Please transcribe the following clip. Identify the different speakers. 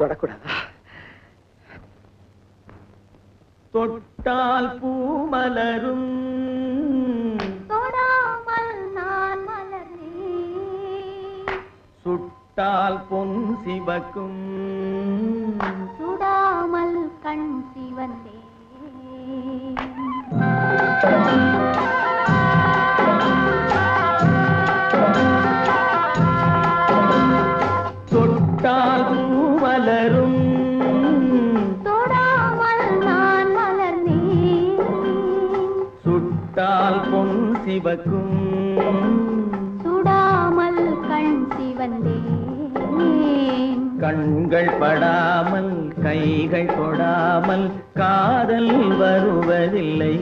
Speaker 1: தொடக்கூடாதா? தொட்டால் பூ மலரும்,
Speaker 2: தொடாமல் நான் மலர்ந்தேன்.
Speaker 1: சுட்டால் பொன் சிவக்கும்,
Speaker 2: சுடாமல் கண் சிவந்தேன்.
Speaker 1: தொட்டால் பூ மலரும்,
Speaker 2: தொடாமல் நான் மலர்ந்தேன்.
Speaker 1: சுட்டால் பொன் சிவக்கும்,
Speaker 2: சுடாமல் கண் சிவந்தேன்.
Speaker 1: கண்கள் படாமல் கைகள் தொடாமல் காதல் வருவதில்லை.